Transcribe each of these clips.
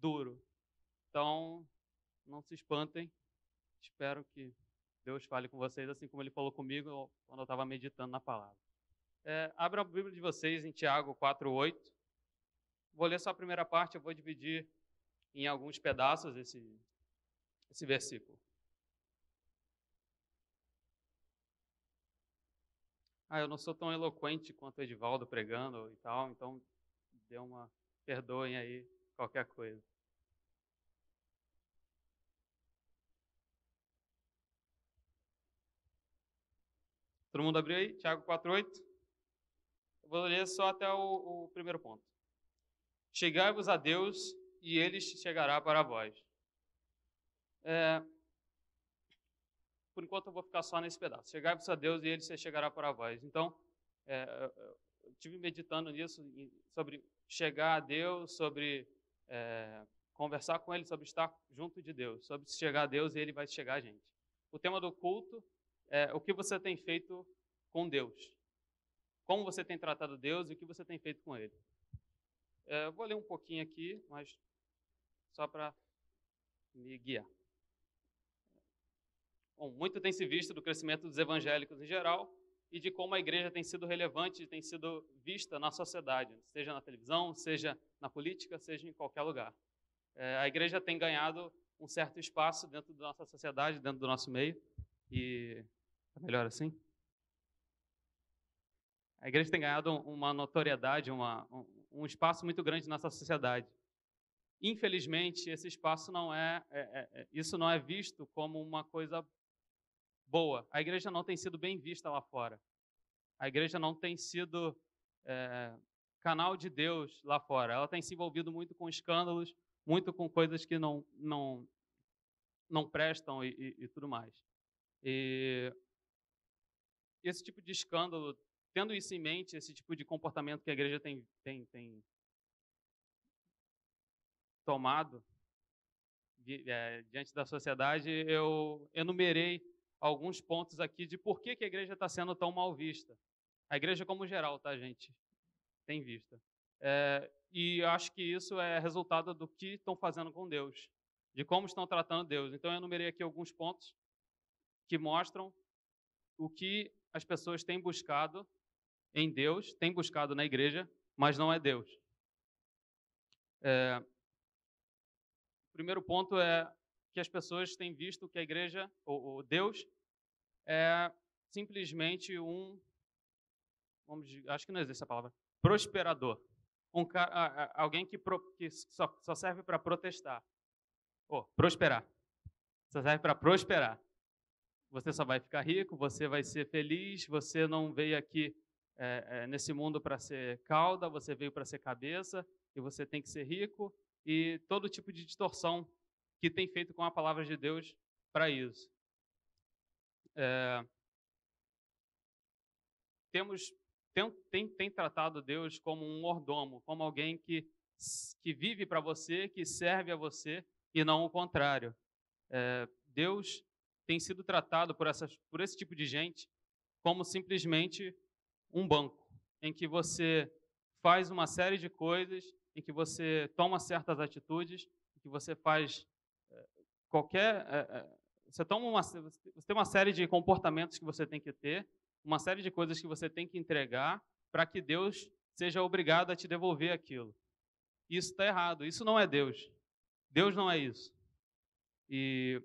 duro. Então, não se espantem. Espero que Deus fale com vocês, assim como Ele falou comigo quando eu estava meditando na palavra. Abra a Bíblia de vocês em Tiago 4:8. Vou ler só a primeira parte, eu vou dividir em alguns pedaços esse versículo. Eu não sou tão eloquente quanto o Edivaldo pregando e tal, então perdoem aí qualquer coisa. Todo mundo abriu aí? Tiago 4:8? Eu vou ler só até o primeiro ponto. Chegai-vos a Deus e Ele chegará para vós. Por enquanto eu vou ficar só nesse pedaço. Chegai-vos a Deus e Ele chegará para vós. Então, eu estive meditando nisso, sobre chegar a Deus, sobre conversar com Ele, sobre estar junto de Deus, sobre chegar a Deus e Ele vai chegar a gente. O tema do culto é o que você tem feito com Deus. Como você tem tratado Deus e o que você tem feito com Ele. Eu vou ler um pouquinho aqui, mas só para me guiar. Bom, muito tem se visto do crescimento dos evangélicos em geral e de como a igreja tem sido relevante, tem sido vista na sociedade, seja na televisão, seja na política, seja em qualquer lugar. A igreja tem ganhado um certo espaço dentro da nossa sociedade, dentro do nosso meio. E é melhor assim? A igreja tem ganhado uma notoriedade, um espaço muito grande na nossa sociedade. Infelizmente, esse espaço isso não é visto como uma coisa boa. A igreja não tem sido bem vista lá fora. A igreja não tem sido canal de Deus lá fora. Ela tem se envolvido muito com escândalos, muito com coisas que não prestam e tudo mais. E esse tipo de escândalo, tendo isso em mente, esse tipo de comportamento que a igreja tem tomado diante da sociedade, eu enumerei alguns pontos aqui de por que a igreja está sendo tão mal vista. A igreja como geral, tá, gente? Tem vista. E acho que isso é resultado do que estão fazendo com Deus, de como estão tratando Deus. Então, eu enumerei aqui alguns pontos que mostram o que as pessoas têm buscado em Deus, têm buscado na igreja, mas não é Deus. O primeiro ponto é que as pessoas têm visto que a igreja, ou Deus, é simplesmente acho que não existe essa palavra, prosperador. Alguém que só serve para protestar. Prosperar. Só serve para prosperar. Você só vai ficar rico, você vai ser feliz, você não veio aqui nesse mundo para ser cauda, você veio para ser cabeça, e você tem que ser rico, e todo tipo de distorção que tem feito com a palavra de Deus para isso. Tem tratado Deus como um mordomo, como alguém que vive para você, que serve a você, e não o contrário. Deus tem sido tratado por esse tipo de gente como simplesmente um banco, em que você faz uma série de coisas, em que você toma certas atitudes, em que você faz você tem uma série de comportamentos que você tem que ter, uma série de coisas que você tem que entregar para que Deus seja obrigado a te devolver aquilo. Isso está errado, isso não é Deus. Deus não é isso. E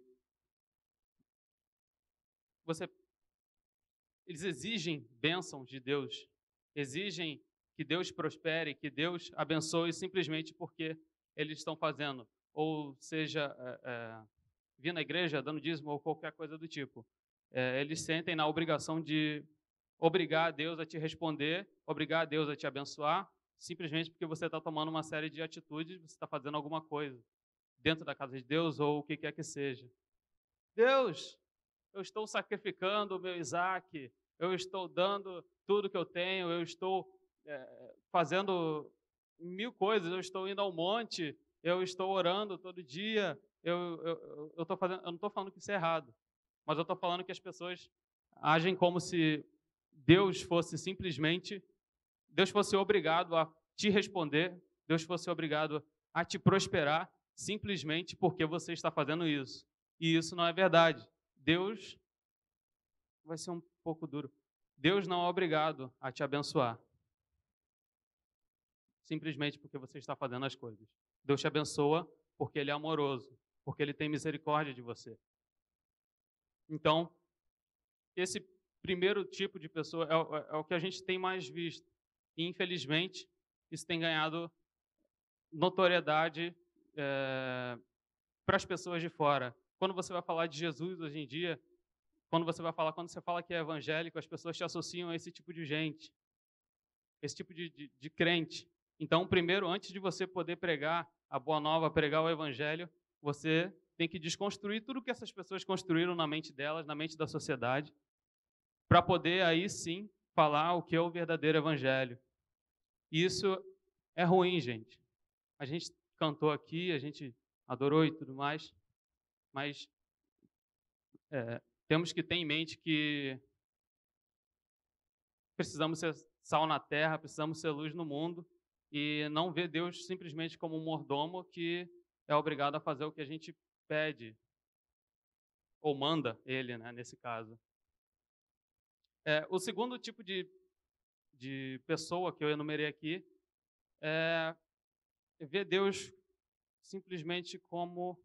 eles exigem bênçãos de Deus, exigem que Deus prospere, que Deus abençoe simplesmente porque eles estão fazendo, ou seja, vir na igreja, dando dízimo ou qualquer coisa do tipo. Eles sentem na obrigação de obrigar a Deus a te responder, obrigar a Deus a te abençoar, simplesmente porque você está tomando uma série de atitudes, você está fazendo alguma coisa dentro da casa de Deus ou o que quer que seja. Deus, eu estou sacrificando o meu Isaac, eu estou dando tudo que eu tenho, eu estou fazendo 1000 coisas, eu estou indo ao monte, eu estou orando todo dia, eu não estou falando que isso é errado, mas eu estou falando que as pessoas agem como se Deus fosse obrigado a te responder, Deus fosse obrigado a te prosperar, simplesmente porque você está fazendo isso. E isso não é verdade. Deus vai ser um pouco duro. Deus não é obrigado a te abençoar, simplesmente porque você está fazendo as coisas. Deus te abençoa porque Ele é amoroso, porque Ele tem misericórdia de você. Então, esse primeiro tipo de pessoa é o que a gente tem mais visto. E, infelizmente, isso tem ganhado notoriedade para as pessoas de fora. Quando você vai falar de Jesus hoje em dia, quando você fala que é evangélico, as pessoas te associam a esse tipo de gente, esse tipo de crente. Então, primeiro, antes de você poder pregar a boa nova, pregar o evangelho, você tem que desconstruir tudo que essas pessoas construíram na mente delas, na mente da sociedade, para poder aí sim falar o que é o verdadeiro evangelho. E isso é ruim, gente. A gente cantou aqui, a gente adorou e tudo mais, mas temos que ter em mente que precisamos ser sal na terra, precisamos ser luz no mundo e não ver Deus simplesmente como um mordomo que é obrigado a fazer o que a gente pede ou manda ele, né, nesse caso. O segundo tipo de pessoa que eu enumerei aqui é ver Deus simplesmente como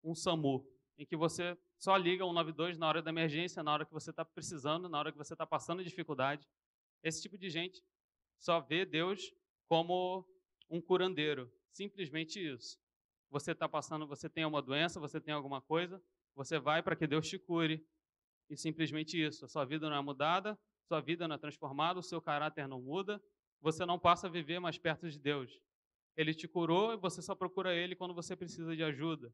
um SAMU, em que você só liga 192 na hora da emergência, na hora que você está precisando, na hora que você está passando dificuldade. Esse tipo de gente só vê Deus como um curandeiro, simplesmente isso. Você está passando, você tem uma doença, você tem alguma coisa, você vai para que Deus te cure, e simplesmente isso. A sua vida não é mudada, sua vida não é transformada, o seu caráter não muda, você não passa a viver mais perto de Deus. Ele te curou e você só procura Ele quando você precisa de ajuda.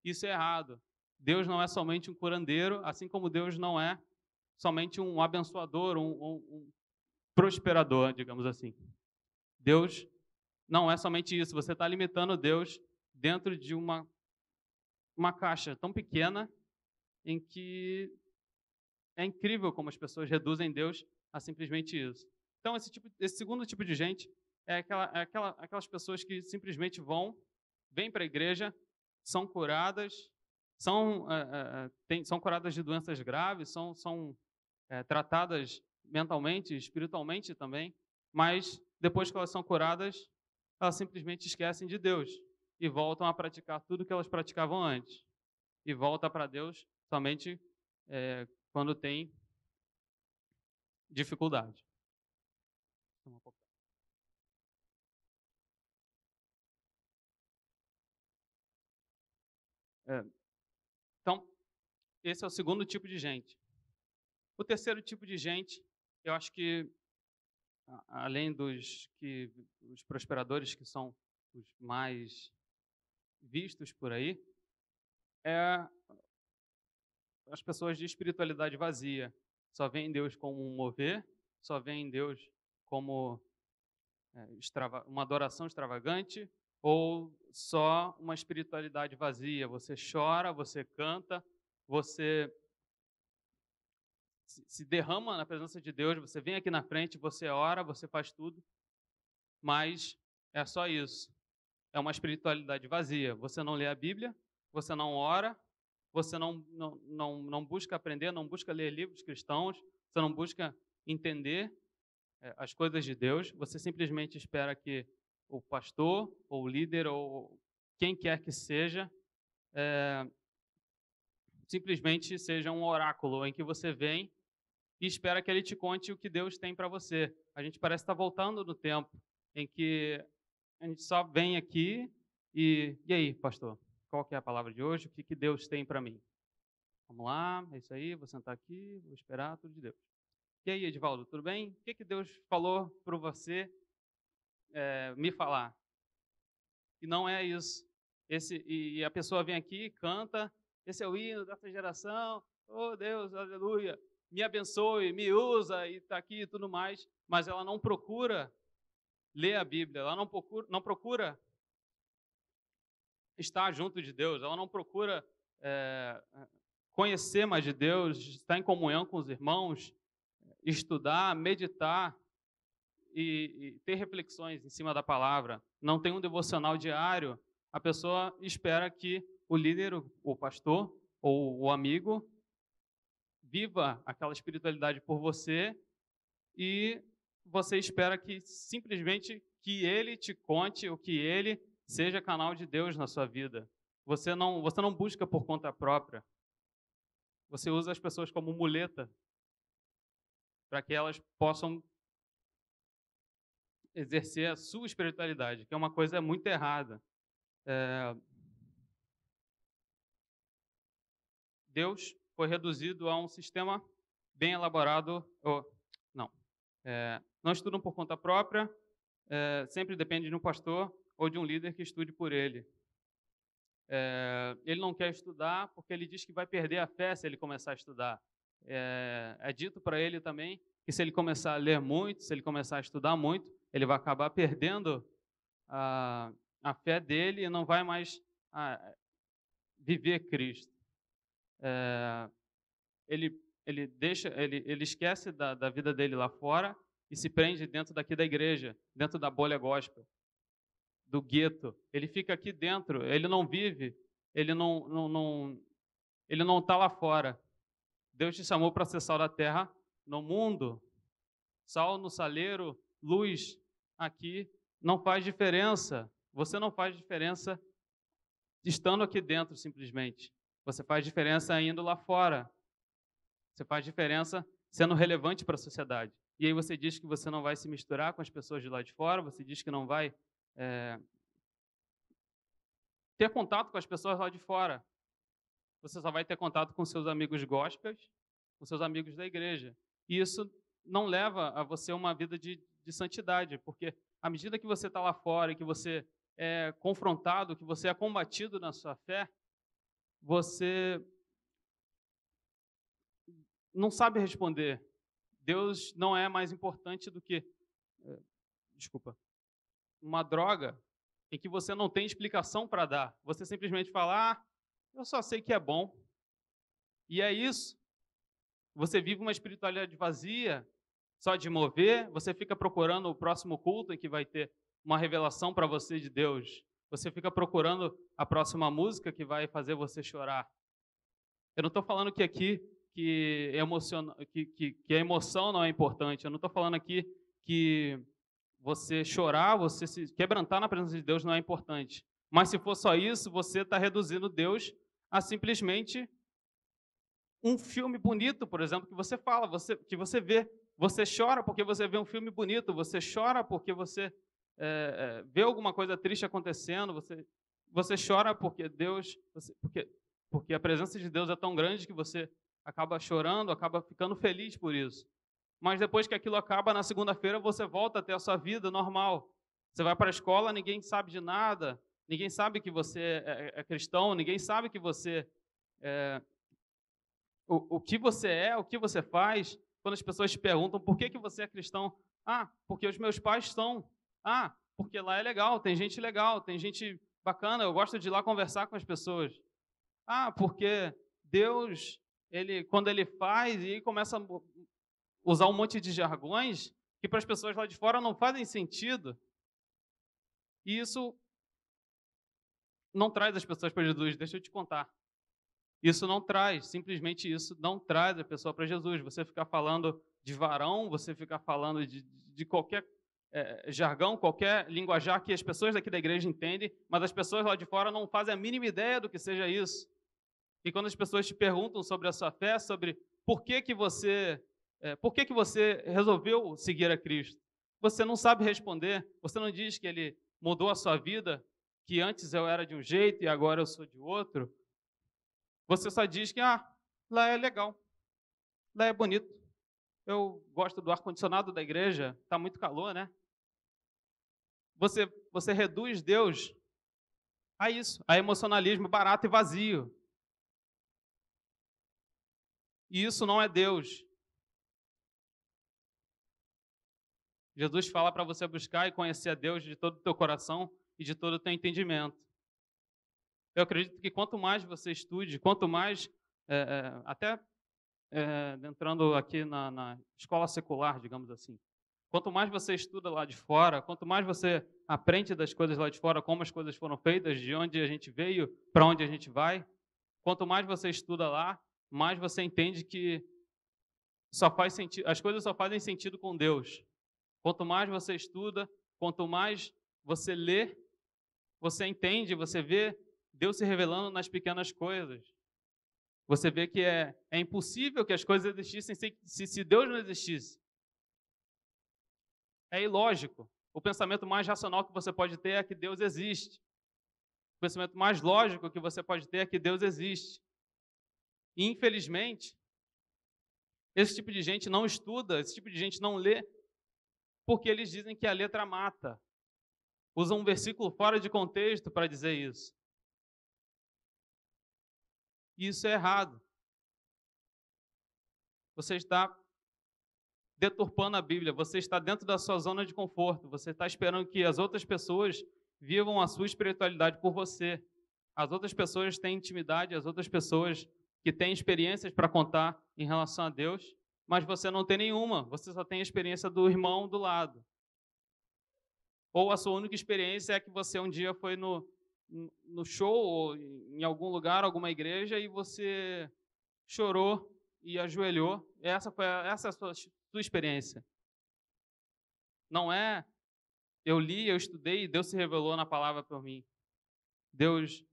Isso é errado. Deus não é somente um curandeiro, assim como Deus não é somente um abençoador, um prosperador, digamos assim. Deus não é somente isso. Você está limitando Deus dentro de uma caixa tão pequena em que é incrível como as pessoas reduzem Deus a simplesmente isso. Então, esse segundo tipo de gente é aquelas pessoas que simplesmente vêm para a igreja, são curadas, são curadas de doenças graves, são tratadas mentalmente, espiritualmente também, mas depois que elas são curadas, elas simplesmente esquecem de Deus e voltam a praticar tudo que elas praticavam antes. E volta para Deus somente quando tem dificuldade. Então, esse é o segundo tipo de gente. O terceiro tipo de gente, eu acho que, além dos prosperadores, que são os mais vistos por aí, é as pessoas de espiritualidade vazia. Só veem Deus como um mover, só veem Deus como uma adoração extravagante, ou só uma espiritualidade vazia. Você chora, você canta, você se derrama na presença de Deus, você vem aqui na frente, você ora, você faz tudo, mas é só isso. É uma espiritualidade vazia. Você não lê a Bíblia, você não ora, você não busca aprender, não busca ler livros cristãos, você não busca entender as coisas de Deus, você simplesmente espera que o pastor, ou o líder, ou quem quer que seja, simplesmente seja um oráculo em que você vem e espera que ele te conte o que Deus tem para você. A gente parece estar voltando no tempo em que a gente só vem aqui e aí, pastor, qual que é a palavra de hoje? O que Deus tem para mim? Vamos lá, é isso aí, vou sentar aqui, vou esperar tudo de Deus. E aí, Edivaldo, tudo bem? O que Deus falou para você me falar? E não é isso. E a pessoa vem aqui, canta, esse é o hino dessa geração, oh Deus, aleluia, me abençoe, me usa, e está aqui e tudo mais, mas ela não procura ler a Bíblia, ela não procura estar junto de Deus, ela não procura conhecer mais de Deus, estar em comunhão com os irmãos, estudar, meditar e ter reflexões em cima da palavra. não tem um devocional diário, a pessoa espera que o líder, o pastor ou o amigo viva aquela espiritualidade por você e você espera que simplesmente que ele te conte ou que ele seja canal de Deus na sua vida. Você não busca por conta própria. Você usa as pessoas como muleta para que elas possam exercer a sua espiritualidade, que é uma coisa muito errada. Deus foi reduzido a um sistema bem elaborado. Não estudam por conta própria, sempre depende de um pastor ou de um líder que estude por ele. Ele não quer estudar porque ele diz que vai perder a fé se ele começar a estudar. É dito para ele também que se ele começar a ler muito, se ele começar a estudar muito, ele vai acabar perdendo a fé dele e não vai mais viver Cristo. Ele esquece da vida dele lá fora e se prende dentro daqui da igreja, dentro da bolha gospel, do gueto. Ele fica aqui dentro, ele não vive, ele não está lá fora. Deus te chamou para ser sal da terra no mundo. Sal no saleiro, luz aqui, não faz diferença. Você não faz diferença estando aqui dentro simplesmente. Você faz diferença indo lá fora. Você faz diferença sendo relevante para a sociedade. E aí você diz que você não vai se misturar com as pessoas de lá de fora, você diz que não vai ter contato com as pessoas lá de fora. Você só vai ter contato com seus amigos gospels, com seus amigos da igreja. E isso não leva a você uma vida de santidade, porque à medida que você está lá fora e que você é confrontado, que você é combatido na sua fé, você não sabe responder. Deus não é mais importante do que, uma droga em que você não tem explicação para dar. Você simplesmente fala, eu só sei que é bom. E é isso. Você vive uma espiritualidade vazia, só de mover, você fica procurando o próximo culto em que vai ter uma revelação para você de Deus. Você fica procurando a próxima música que vai fazer você chorar. Eu não estou falando que aqui que a emoção não é importante. Eu não estou falando aqui que você chorar, você se quebrantar na presença de Deus não é importante. Mas se for só isso, você está reduzindo Deus a simplesmente um filme bonito, por exemplo, que você fala, que você vê. Você chora porque você vê um filme bonito, você chora porque você vê alguma coisa triste acontecendo, você chora porque porque a presença de Deus é tão grande que você acaba chorando, acaba ficando feliz por isso. Mas depois que aquilo acaba, na segunda-feira você volta a ter a sua vida normal. Você vai para a escola, ninguém sabe de nada, ninguém sabe que você é cristão, ninguém sabe que você o que você é, o que você faz. Quando as pessoas te perguntam por que você é cristão, porque os meus pais são. Porque lá é legal, tem gente bacana, eu gosto de ir lá conversar com as pessoas. Porque Deus, quando ele faz e começa a usar um monte de jargões que para as pessoas lá de fora não fazem sentido. E isso não traz as pessoas para Jesus, deixa eu te contar. Isso não traz, simplesmente isso não traz a pessoa para Jesus. Você ficar falando de varão, você ficar falando de qualquer jargão, qualquer linguajar que as pessoas daqui da igreja entendem, mas as pessoas lá de fora não fazem a mínima ideia do que seja isso. E quando as pessoas te perguntam sobre a sua fé, sobre por que você resolveu seguir a Cristo, você não sabe responder, você não diz que ele mudou a sua vida, que antes eu era de um jeito e agora eu sou de outro. Você só diz que lá é legal, lá é bonito. Eu gosto do ar-condicionado da igreja, está muito calor, né? Você reduz Deus a isso, a emocionalismo barato e vazio. E isso não é Deus. Jesus fala para você buscar e conhecer a Deus de todo o teu coração e de todo o teu entendimento. Eu acredito que quanto mais você estude, quanto mais, entrando aqui na escola secular, digamos assim, Quanto mais você estuda lá de fora, quanto mais você aprende das coisas lá de fora, como as coisas foram feitas, de onde a gente veio, para onde a gente vai, quanto mais você estuda lá, mais você entende que só faz sentido, as coisas só fazem sentido com Deus. Quanto mais você estuda, quanto mais você lê, você entende, você vê Deus se revelando nas pequenas coisas. Você vê que é impossível que as coisas existissem se Deus não existisse. É ilógico. O pensamento mais racional que você pode ter é que Deus existe. O pensamento mais lógico que você pode ter é que Deus existe. E, infelizmente, esse tipo de gente não estuda, esse tipo de gente não lê, porque eles dizem que a letra mata. Usam um versículo fora de contexto para dizer isso. E isso é errado. Você está deturpando a Bíblia, você está dentro da sua zona de conforto, você está esperando que as outras pessoas vivam a sua espiritualidade por você. As outras pessoas têm intimidade, as outras pessoas que têm experiências para contar em relação a Deus, mas você não tem nenhuma, você só tem a experiência do irmão do lado. Ou a sua única experiência é que você um dia foi no show, ou em algum lugar, alguma igreja, e você chorou e ajoelhou. Essa é a sua experiência. Não é, eu li, eu estudei e Deus se revelou na palavra por mim. Deus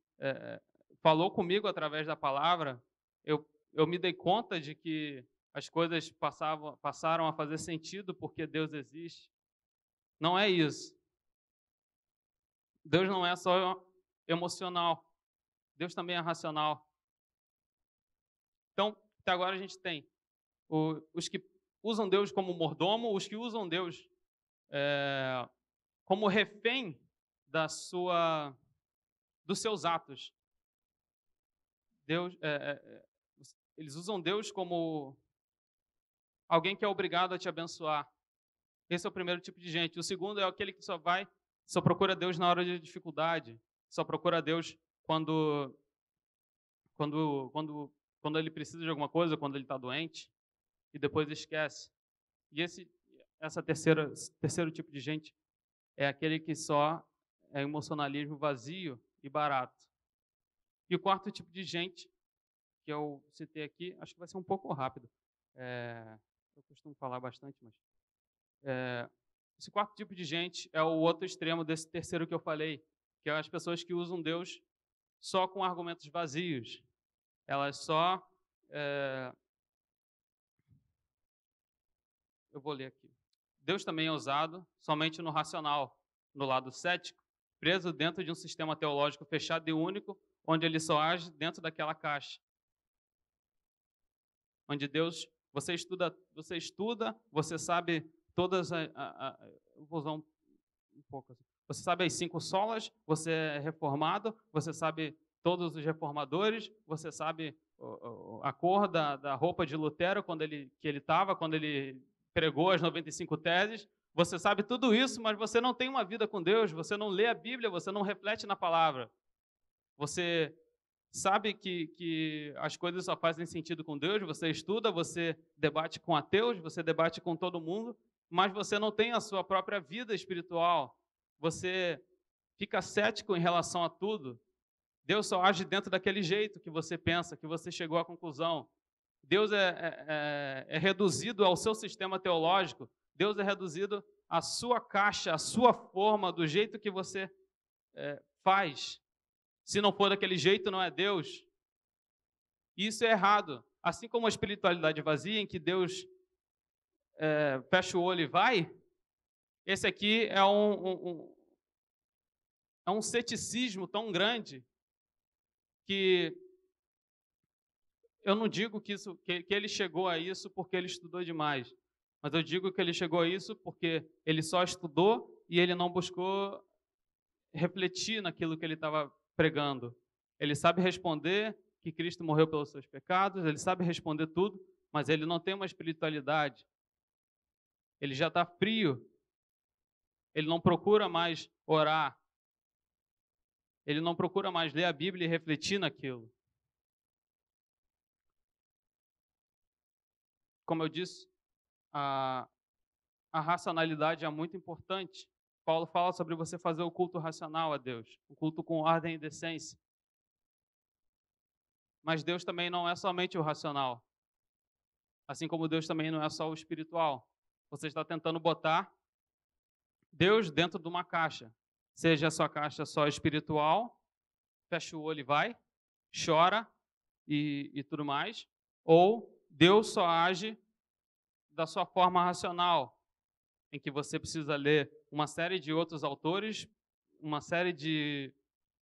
falou comigo através da palavra. Eu me dei conta de que as coisas passaram a fazer sentido porque Deus existe. Não é isso. Deus não é só emocional. Deus também é racional. Então, até agora a gente tem os que usam Deus como mordomo, os que usam Deus como refém dos seus atos. Deus, eles usam Deus como alguém que é obrigado a te abençoar. Esse é o primeiro tipo de gente. O segundo é aquele que só procura Deus na hora de dificuldade, só procura Deus quando ele precisa de alguma coisa, quando ele está doente, e depois esquece. E terceiro tipo de gente é aquele que só é emocionalismo vazio e barato. E o quarto tipo de gente, que eu citei aqui, acho que vai ser um pouco rápido. Eu costumo falar bastante, mas... esse quarto tipo de gente é o outro extremo desse terceiro que eu falei, que é as pessoas que usam Deus só com argumentos vazios. Elas só... eu vou ler aqui. Deus também é usado somente no racional, no lado cético, preso dentro de um sistema teológico fechado e único, onde ele só age dentro daquela caixa. Onde Deus, você estuda, você sabe todas vou usar um pouco assim. Você sabe as 5 solas, você é reformado, você sabe todos os reformadores, você sabe a cor da roupa de Lutero quando ele pregou as 95 teses, você sabe tudo isso, mas você não tem uma vida com Deus, você não lê a Bíblia, você não reflete na palavra. Você sabe que as coisas só fazem sentido com Deus, você estuda, você debate com ateus, você debate com todo mundo, mas você não tem a sua própria vida espiritual. Você fica cético em relação a tudo. Deus só age dentro daquele jeito que você pensa, que você chegou à conclusão. Deus é reduzido ao seu sistema teológico. Deus é reduzido à sua caixa, à sua forma, do jeito que você faz. Se não for daquele jeito, não é Deus. Isso é errado. Assim como a espiritualidade vazia, em que Deus fecha o olho e vai, esse aqui é um ceticismo tão grande que eu não digo que ele chegou a isso porque ele estudou demais, mas eu digo que ele chegou a isso porque ele só estudou e ele não buscou refletir naquilo que ele estava pregando. Ele sabe responder que Cristo morreu pelos seus pecados, ele sabe responder tudo, mas ele não tem uma espiritualidade. Ele já está frio. Ele não procura mais orar. Ele não procura mais ler a Bíblia e refletir naquilo. Como eu disse, a racionalidade é muito importante. Paulo fala sobre você fazer o culto racional a Deus, o culto com ordem e decência. Mas Deus também não é somente o racional, assim como Deus também não é só o espiritual. Você está tentando botar Deus dentro de uma caixa, seja a sua caixa só espiritual, fecha o olho e vai, chora e tudo mais, ou Deus só age da sua forma racional, em que você precisa ler uma série de outros autores, uma série de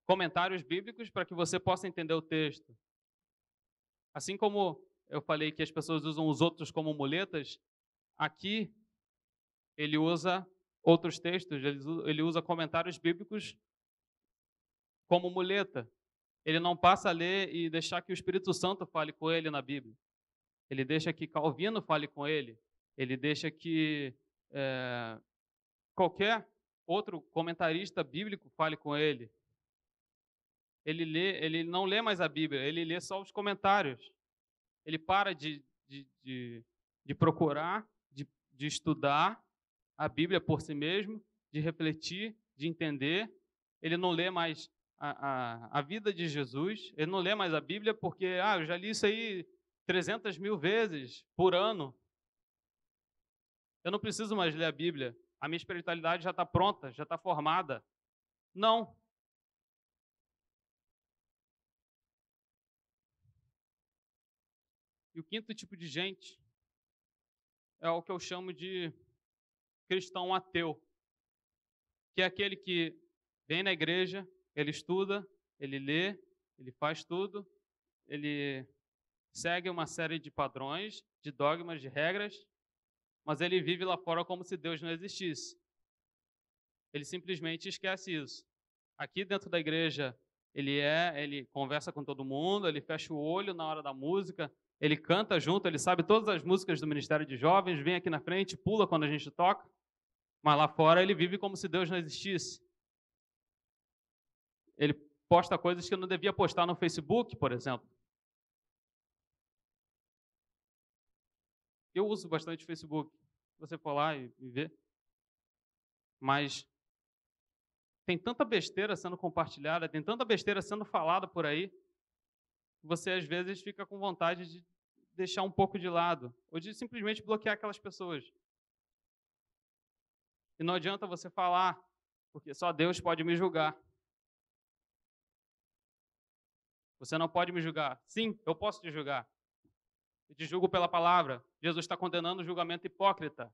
comentários bíblicos para que você possa entender o texto. Assim como eu falei que as pessoas usam os outros como muletas, aqui ele usa outros textos, ele usa comentários bíblicos como muleta. Ele não passa a ler e deixar que o Espírito Santo fale com ele na Bíblia. Ele deixa que Calvino fale com ele. Ele deixa que qualquer outro comentarista bíblico fale com ele. Ele não lê mais a Bíblia, ele lê só os comentários. Ele para de procurar, de estudar a Bíblia por si mesmo, de refletir, de entender. Ele não lê mais a vida de Jesus, ele não lê mais a Bíblia porque, eu já li isso aí 300.000 vezes por ano. Eu não preciso mais ler a Bíblia. A minha espiritualidade já está pronta, já está formada. Não. E o quinto tipo de gente é o que eu chamo de cristão ateu, que é aquele que vem na igreja, ele estuda, ele lê, ele faz tudo, ele segue uma série de padrões, de dogmas, de regras, mas ele vive lá fora como se Deus não existisse. Ele simplesmente esquece isso. Aqui dentro da igreja, ele conversa com todo mundo, ele fecha o olho na hora da música, ele canta junto, ele sabe todas as músicas do Ministério de Jovens, vem aqui na frente, pula quando a gente toca, mas lá fora ele vive como se Deus não existisse. Ele posta coisas que não devia postar no Facebook, por exemplo. Eu uso bastante o Facebook, se você for lá e ver. Mas tem tanta besteira sendo compartilhada, tem tanta besteira sendo falada por aí, que você às vezes fica com vontade de deixar um pouco de lado, ou de simplesmente bloquear aquelas pessoas. E não adianta você falar, porque só Deus pode me julgar. Você não pode me julgar. Sim, eu posso te julgar. Eu te julgo pela palavra. Jesus está condenando o julgamento hipócrita.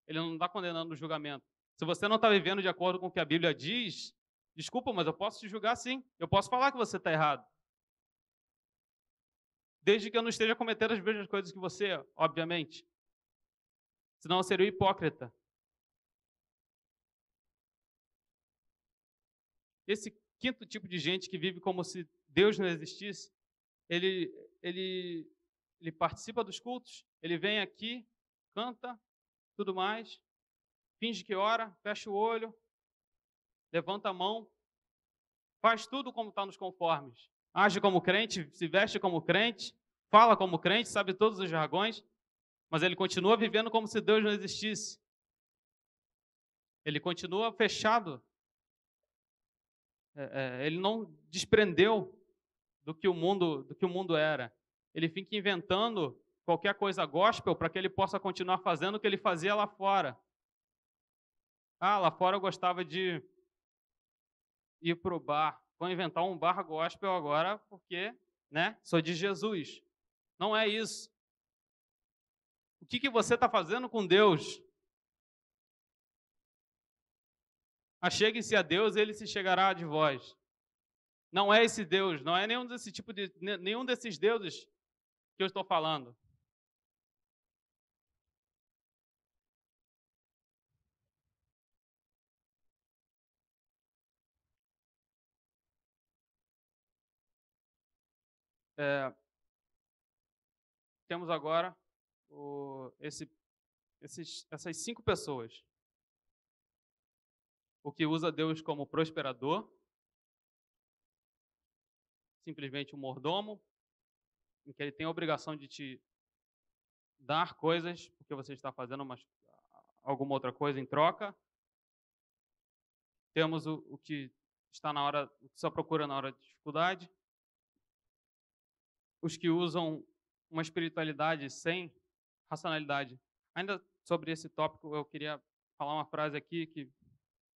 Ele não está condenando o julgamento. Se você não está vivendo de acordo com o que a Bíblia diz, desculpa, mas eu posso te julgar sim. Eu posso falar que você está errado. Desde que eu não esteja cometendo as mesmas coisas que você, obviamente. Senão eu seria hipócrita. Esse quinto tipo de gente que vive como se Deus não existisse, ele participa dos cultos, ele vem aqui, canta, tudo mais, finge que ora, fecha o olho, levanta a mão, faz tudo como está nos conformes. Age como crente, se veste como crente, fala como crente, sabe todos os jargões, mas ele continua vivendo como se Deus não existisse. Ele continua fechado. Ele não desprendeu do que o mundo era. Ele fica inventando qualquer coisa gospel para que ele possa continuar fazendo o que ele fazia lá fora. Lá fora eu gostava de ir para o bar. Vou inventar um bar gospel agora porque, sou de Jesus. Não é isso. O que você está fazendo com Deus? Achegue-se a Deus, ele se chegará de vós. Não é esse Deus, não é nenhum desses deuses que eu estou falando. Temos agora essas 5 pessoas. O que usa Deus como prosperador, simplesmente um mordomo, em que ele tem a obrigação de te dar coisas, porque você está fazendo alguma outra coisa em troca. Temos o que está na hora, o que só procura na hora de dificuldade. Os que usam uma espiritualidade sem racionalidade. Ainda sobre esse tópico, eu queria falar uma frase aqui que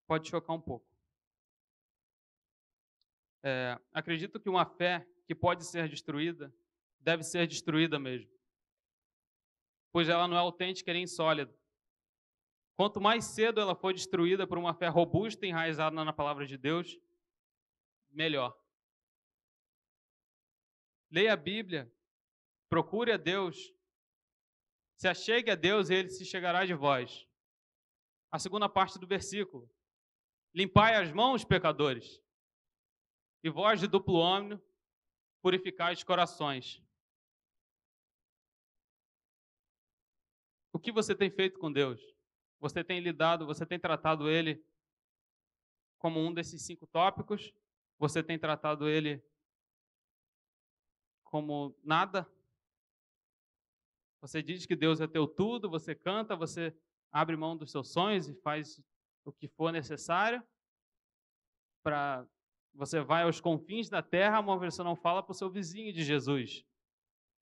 pode chocar um pouco. Acredito que uma fé que pode ser destruída, deve ser destruída mesmo, pois ela não é autêntica nem sólida. Quanto mais cedo ela for destruída por uma fé robusta e enraizada na palavra de Deus, melhor. Leia a Bíblia, procure a Deus, se achegue a Deus e Ele se chegará de vós. A segunda parte do versículo. Limpai as mãos, pecadores, e vós de duplo âmago, purificai os corações. O que você tem feito com Deus? Você tem lidado, você tem tratado Ele como um desses 5 tópicos? Você tem tratado Ele como nada? Você diz que Deus é teu tudo, você canta, você abre mão dos seus sonhos e faz o que for necessário você vai aos confins da terra, mas você não fala para o seu vizinho de Jesus.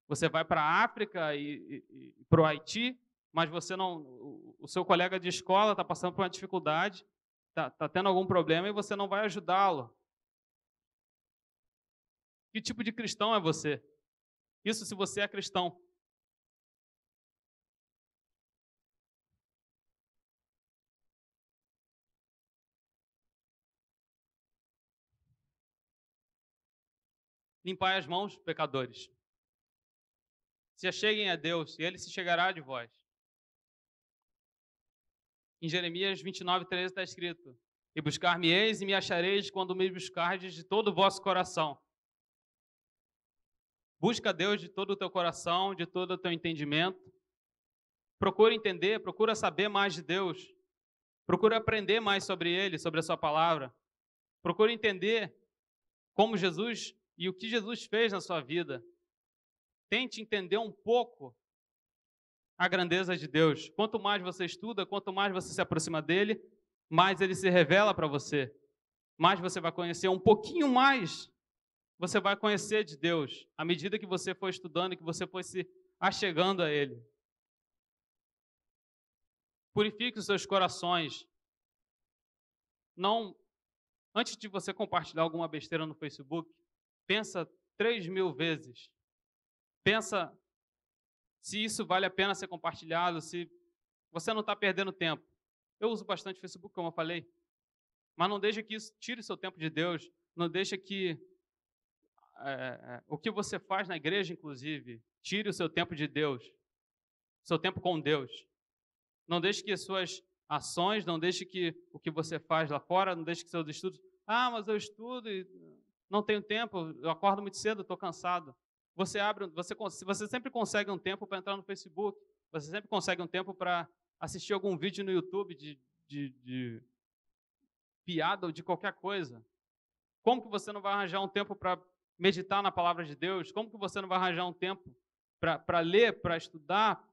Você vai para a África e para o Haiti, mas você não, o seu colega de escola está passando por uma dificuldade, está tendo algum problema e você não vai ajudá-lo. Que tipo de cristão é você? Isso se você é cristão. Limpai as mãos, pecadores. Se acheguem a Deus, e Ele se chegará de vós. Em Jeremias 29:13 está escrito: E buscar-me-eis e me achareis quando me buscardes de todo o vosso coração. Busca Deus de todo o teu coração, de todo o teu entendimento. Procura entender, procura saber mais de Deus. Procura aprender mais sobre Ele, sobre a sua palavra. Procura entender como Jesus e o que Jesus fez na sua vida. Tente entender um pouco a grandeza de Deus. Quanto mais você estuda, quanto mais você se aproxima dele, mais ele se revela para você. Mais você vai conhecer um pouquinho mais. Você vai conhecer de Deus à medida que você for estudando e que você for se achegando a ele. Purifique os seus corações. Não, antes de você compartilhar alguma besteira no Facebook, pensa 3.000 vezes. Pensa se isso vale a pena ser compartilhado, se você não está perdendo tempo. Eu uso bastante Facebook, como eu falei, mas não deixe que isso tire o seu tempo de Deus, não deixe que o que você faz na igreja, inclusive, tire o seu tempo de Deus, seu tempo com Deus. Não deixe que as suas ações, não deixe que o que você faz lá fora, não deixe que seus estudos... mas eu estudo e não tenho tempo, eu acordo muito cedo, estou cansado. Você sempre consegue um tempo para entrar no Facebook, você sempre consegue um tempo para assistir algum vídeo no YouTube de piada ou de qualquer coisa. Como que você não vai arranjar um tempo para meditar na palavra de Deus? Como que você não vai arranjar um tempo para ler, para estudar,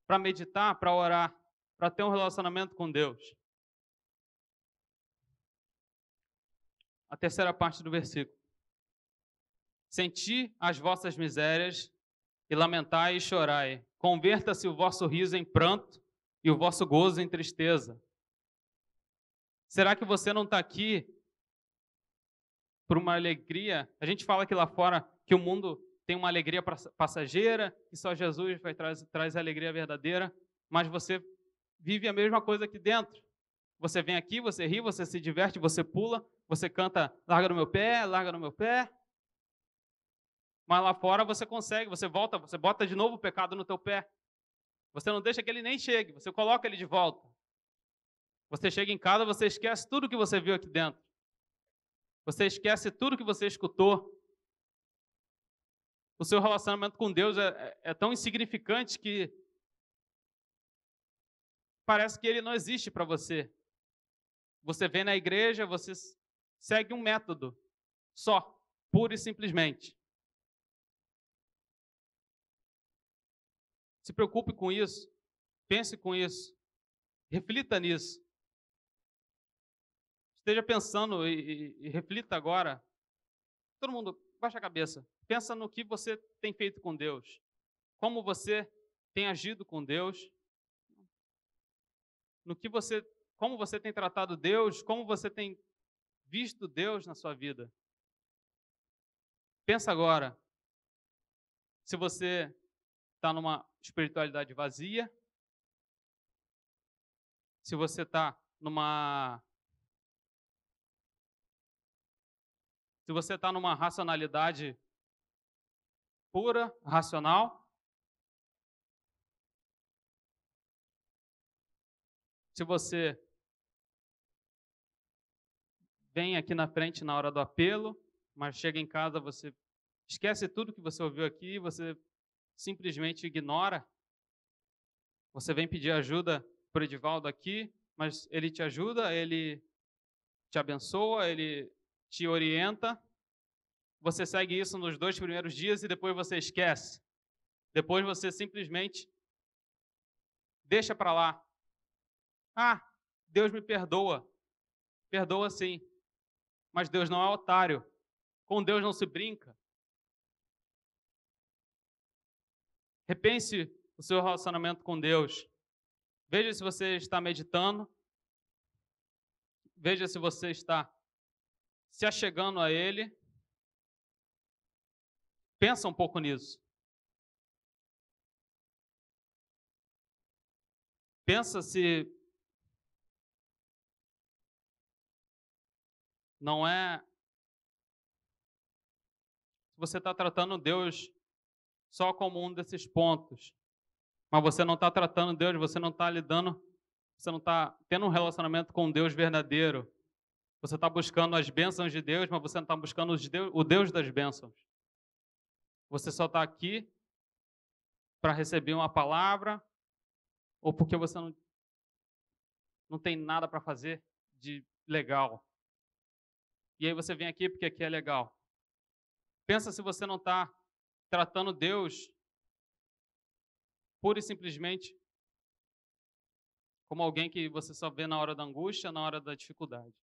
para meditar, para orar, para ter um relacionamento com Deus? A terceira parte do versículo. Senti as vossas misérias e lamentai e chorai. Converta-se o vosso riso em pranto e o vosso gozo em tristeza. Será que você não está aqui por uma alegria? A gente fala aqui lá fora que o mundo tem uma alegria passageira, que só Jesus traz a alegria verdadeira, mas você vive a mesma coisa aqui dentro. Você vem aqui, você ri, você se diverte, você pula, você canta larga no meu pé, larga no meu pé. Mas lá fora você consegue, você volta, você bota de novo o pecado no teu pé. Você não deixa que ele nem chegue, você coloca ele de volta. Você chega em casa, você esquece tudo que você viu aqui dentro. Você esquece tudo que você escutou. O seu relacionamento com Deus é tão insignificante que parece que ele não existe para você. Você vem na igreja, você segue um método só, pura e simplesmente. Se preocupe com isso, pense com isso. Reflita nisso. Esteja pensando e reflita agora. Todo mundo, baixa a cabeça. Pensa no que você tem feito com Deus. Como você tem agido com Deus. Como você tem tratado Deus. Como você tem visto Deus na sua vida. Pensa agora. Se você está numa espiritualidade vazia. Se você está numa racionalidade pura, racional. Se você vem aqui na frente na hora do apelo, mas chega em casa, você esquece tudo que você ouviu aqui, você simplesmente ignora. Você vem pedir ajuda para o Edivaldo aqui, mas ele te ajuda, ele te abençoa, ele te orienta. Você segue isso nos 2 primeiros dias e depois você esquece. Depois você simplesmente deixa para lá. Ah, Deus me perdoa. Perdoa sim. Mas Deus não é otário. Com Deus não se brinca. Repense o seu relacionamento com Deus. Veja se você está meditando. Veja se você está se achegando a Ele. Pensa um pouco nisso. Pensa se não é... Se você está tratando Deus só como um desses pontos. Mas você não está tratando Deus, você não está lidando, você não está tendo um relacionamento com Deus verdadeiro. Você está buscando as bênçãos de Deus, mas você não está buscando o Deus das bênçãos. Você só está aqui para receber uma palavra ou porque você não tem nada para fazer de legal. E aí você vem aqui porque aqui é legal. Pensa se você não está tratando Deus pura e simplesmente como alguém que você só vê na hora da angústia, na hora da dificuldade.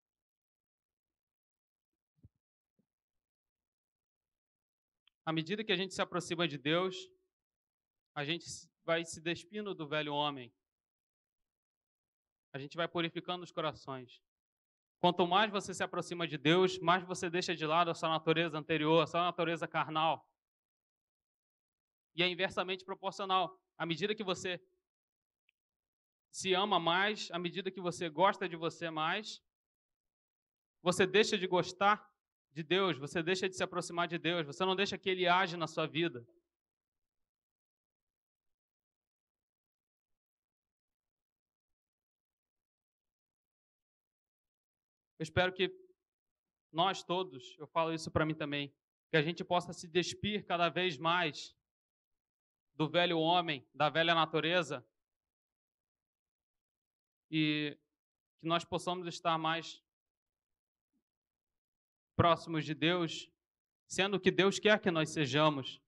À medida que a gente se aproxima de Deus, a gente vai se despindo do velho homem. A gente vai purificando os corações. Quanto mais você se aproxima de Deus, mais você deixa de lado a sua natureza anterior, a sua natureza carnal. E é inversamente proporcional. À medida que você se ama mais, à medida que você gosta de você mais, você deixa de gostar de Deus, você deixa de se aproximar de Deus, você não deixa que Ele age na sua vida. Eu espero que nós todos, eu falo isso para mim também, que a gente possa se despir cada vez mais do velho homem, da velha natureza, e que nós possamos estar mais próximos de Deus, sendo o que Deus quer que nós sejamos,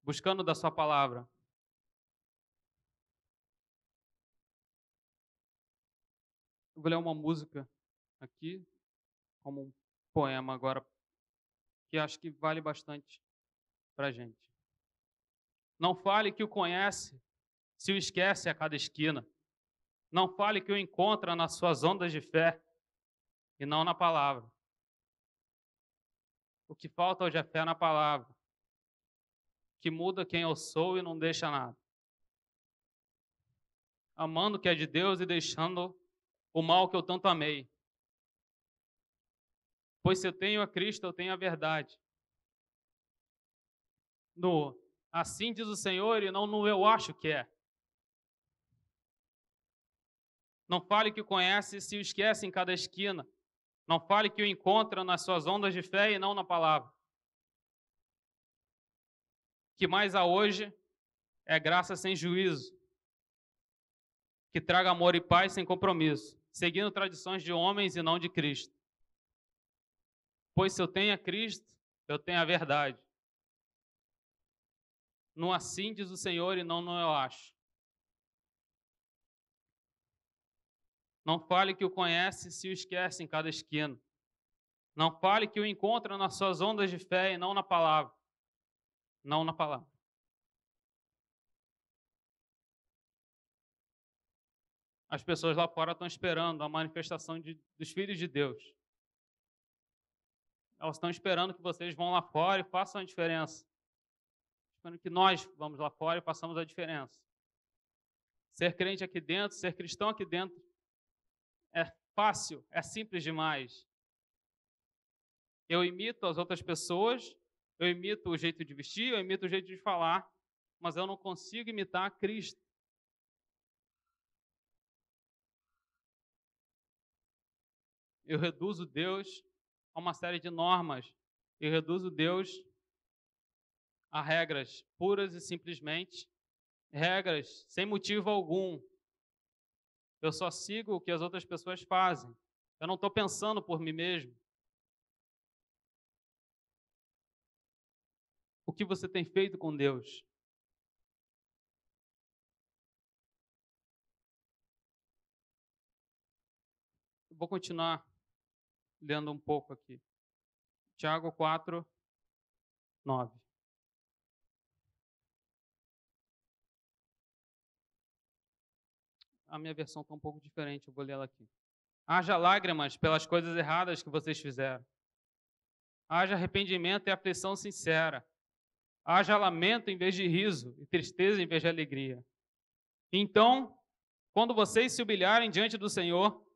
buscando da sua palavra. Eu vou ler uma música aqui, como um poema agora, que acho que vale bastante para a gente. Não fale que o conhece, se o esquece a cada esquina. Não fale que o encontra nas suas ondas de fé e não na palavra. O que falta hoje é fé na palavra, que muda quem eu sou e não deixa nada. Amando o que é de Deus e deixando o mal que eu tanto amei. Pois se eu tenho a Cristo, eu tenho a verdade. No assim diz o Senhor e não no eu acho que é. Não fale que o conhece se o esquece em cada esquina. Não fale que o encontra nas suas ondas de fé e não na palavra. Que mais há hoje é graça sem juízo, que traga amor e paz sem compromisso, seguindo tradições de homens e não de Cristo. Pois se eu tenho a Cristo, eu tenho a verdade. No assim diz o Senhor e não no eu acho. Não fale que o conhece se o esquece em cada esquina. Não fale que o encontra nas suas ondas de fé e não na palavra. Não na palavra. As pessoas lá fora estão esperando a manifestação dos filhos de Deus. Elas estão esperando que vocês vão lá fora e façam a diferença. Esperando que nós vamos lá fora e façamos a diferença. Ser crente aqui dentro, ser cristão aqui dentro, é fácil, é simples demais. Eu imito as outras pessoas, eu imito o jeito de vestir, eu imito o jeito de falar, mas eu não consigo imitar a Cristo. Eu reduzo Deus a uma série de normas. Eu reduzo Deus a regras puras e simplesmente, regras sem motivo algum. Eu só sigo o que as outras pessoas fazem. Eu não estou pensando por mim mesmo. O que você tem feito com Deus? Eu vou continuar lendo um pouco aqui. Tiago 4, 9. A minha versão está um pouco diferente, eu vou ler ela aqui. Haja lágrimas pelas coisas erradas que vocês fizeram. Haja arrependimento e aflição sincera. Haja lamento em vez de riso e tristeza em vez de alegria. Então, quando vocês se humilharem diante do Senhor,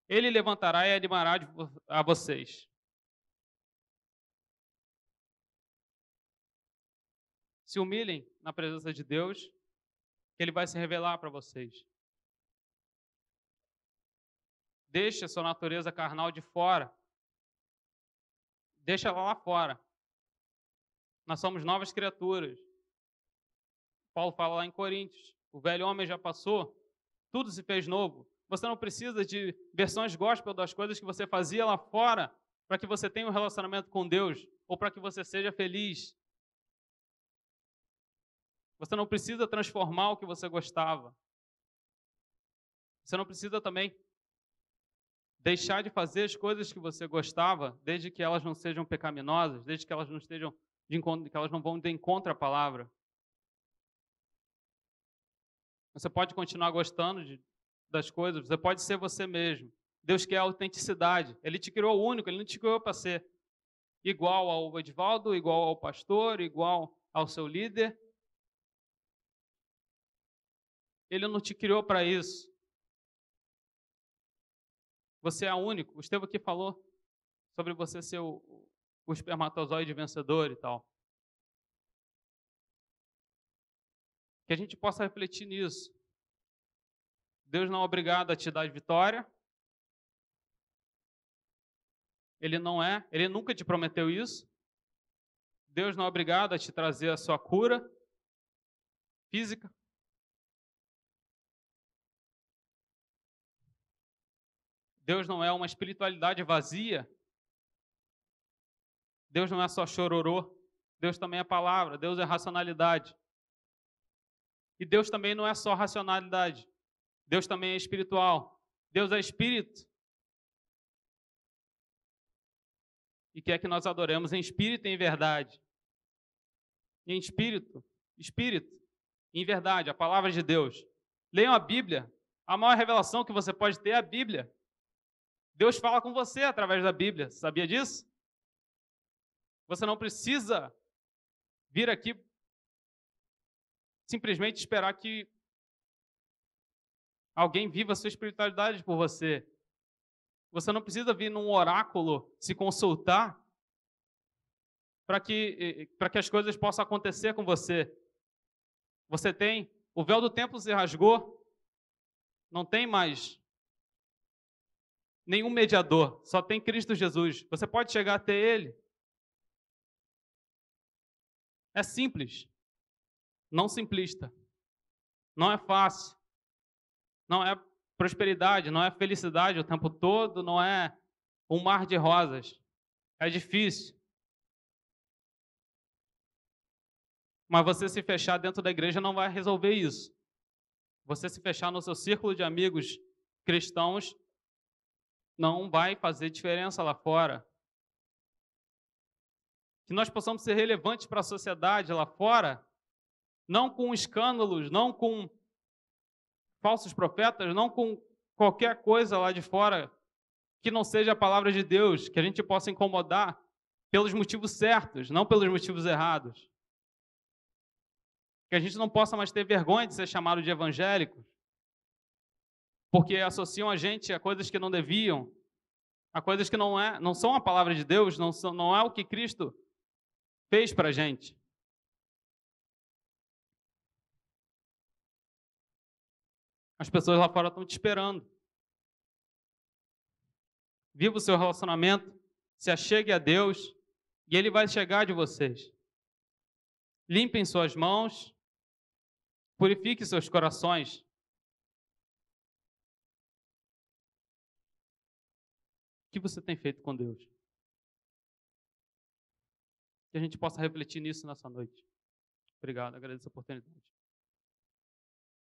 Ele levantará e animará a vocês. Se humilhem na presença de Deus, que Ele vai se revelar para vocês. Deixe a sua natureza carnal de fora. Deixa ela lá fora. Nós somos novas criaturas. Paulo fala lá em Coríntios, o velho homem já passou, tudo se fez novo. Você não precisa de versões gospel das coisas que você fazia lá fora para que você tenha um relacionamento com Deus ou para que você seja feliz. Você não precisa transformar o que você gostava. Você não precisa também deixar de fazer as coisas que você gostava, desde que elas não sejam pecaminosas, desde que elas não estejam que elas não vão de encontro à palavra. Você pode continuar gostando das coisas, você pode ser você mesmo. Deus quer autenticidade. Ele te criou único, Ele não te criou para ser igual ao Edivaldo, igual ao pastor, igual ao seu líder. Ele não te criou para isso. Você é único. O Estevão aqui falou sobre você ser o espermatozoide vencedor e tal. Que a gente possa refletir nisso. Deus não é obrigado a te dar vitória. Ele nunca te prometeu isso. Deus não é obrigado a te trazer a sua cura física. Deus não é uma espiritualidade vazia. Deus não é só chororô. Deus também é palavra. Deus é racionalidade. E Deus também não é só racionalidade. Deus também é espiritual. Deus é espírito. E quer que nós adoremos em espírito e em verdade. Em espírito, em verdade, a palavra de Deus. Leiam a Bíblia. A maior revelação que você pode ter é a Bíblia. Deus fala com você através da Bíblia. Sabia disso? Você não precisa vir aqui simplesmente esperar que alguém viva a sua espiritualidade por você. Você não precisa vir num oráculo se consultar para que as coisas possam acontecer com você. Você tem, o véu do templo se rasgou, não tem mais nenhum mediador, só tem Cristo Jesus. Você pode chegar até Ele. É simples, não simplista. Não é fácil. Não é prosperidade, não é felicidade o tempo todo, não é um mar de rosas. É difícil. Mas você se fechar dentro da igreja não vai resolver isso. Você se fechar no seu círculo de amigos cristãos não vai fazer diferença lá fora. Que nós possamos ser relevantes para a sociedade lá fora, não com escândalos, não com falsos profetas, não com qualquer coisa lá de fora que não seja a palavra de Deus, que a gente possa incomodar pelos motivos certos, não pelos motivos errados. Que a gente não possa mais ter vergonha de ser chamado de evangélicos, porque associam a gente a coisas que não deviam, a coisas que não são a palavra de Deus, não é o que Cristo fez para a gente. As pessoas lá fora estão te esperando. Viva o seu relacionamento, se achegue a Deus e Ele vai chegar de vocês. Limpem suas mãos, purifiquem seus corações. O que você tem feito com Deus? Que a gente possa refletir nisso nessa noite. Obrigado, agradeço a oportunidade.